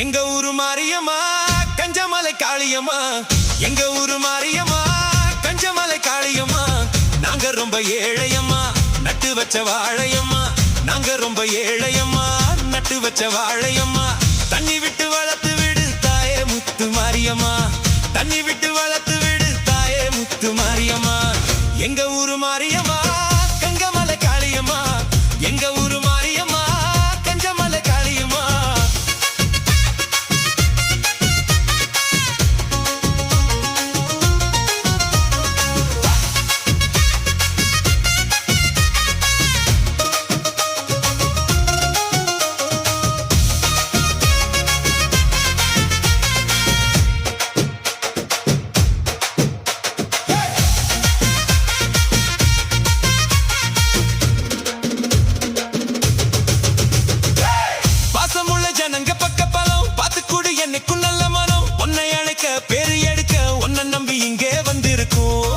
எங்க ஊரு மாரியம்மா கஞ்சமலை காளியம்மா, எங்க ஊரு மாரியம்மா கஞ்சமலை காளியம்மா. நாங்க ரொம்ப ஏழையம்மா நட்டு வச்ச வாழையம்மா, நாங்க ரொம்ப ஏழையம்மா நட்டு வச்ச வாழையம்மா. தண்ணி விட்டு வளர்த்து விடு தாயே முத்து மாரியம்மா, தண்ணி விட்டு வளர்த்து விடு தாயே முத்து மாரியம்மா. எங்க ஊரு மாரியம்மா கஞ்சமலை காளியம்மா, எங்க ஊரு மாரியம்மா கஞ்சமலை காளியம்மா. ஜனங்க பக்க பலம் பார்த்து கூடு என்னைக்கும் நல்ல மனம், உன்னை அழைக்க பேரு எடுக்க உன்னை நம்பி இங்கே வந்திருக்கும்.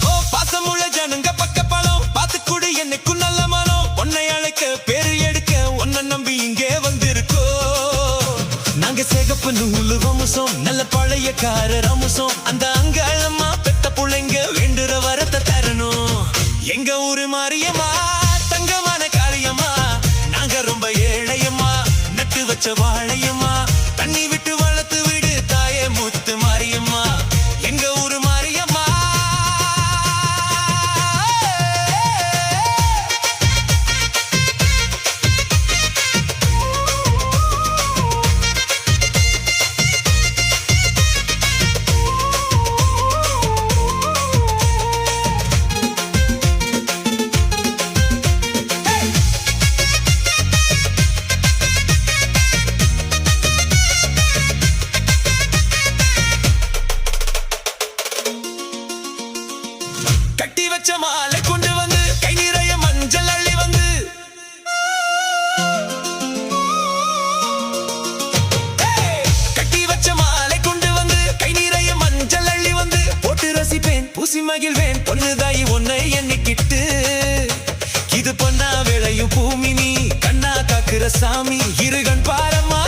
ஓ பாசமுள்ள ஜனங்க பக்க பலம் பார்த்து கூடு என்னைக்கும் நல்ல மனம், உன்னை அழைக்க பேரு எடுக்க உன்னை நம்பி இங்கே வந்திருக்கோம். நாங்க சேகப்பு நூலு ரமுசம் நல்ல பழைய கார ரமுசம், அந்த அங்காளம்மா பெத்த புள்ளைங்க வேண்டுற வரத்தை தரணும். எங்க ஊரு மாரியம்மா தங்கமான காளியம்மா, நாங்க ரொம்ப ஏழையம்மா நட்டு வச்ச வாழையம்மா. தண்ணி விட்டு வளர்த்து விடு தாயே முத்து மாரியம்மா, எங்க ஊரு மாரியம்மா. கட்டி வச்ச மாலை கொண்டு வந்து கை நிறைய மஞ்சள் அள்ளி வந்து, கட்டி வச்ச மாலை கொண்டு வந்து கை நிறைய மஞ்சள் அள்ளி வந்து, போட்டு ரசிப்பேன் பூசி மகிழ்வேன் பொண்ணுதாயி உன்னை எண்ணிக்கிட்டு. இது பொண்ணா விளையும் பூமி நீ கண்ணா காக்குற சாமி, இருகண் பாரம்மா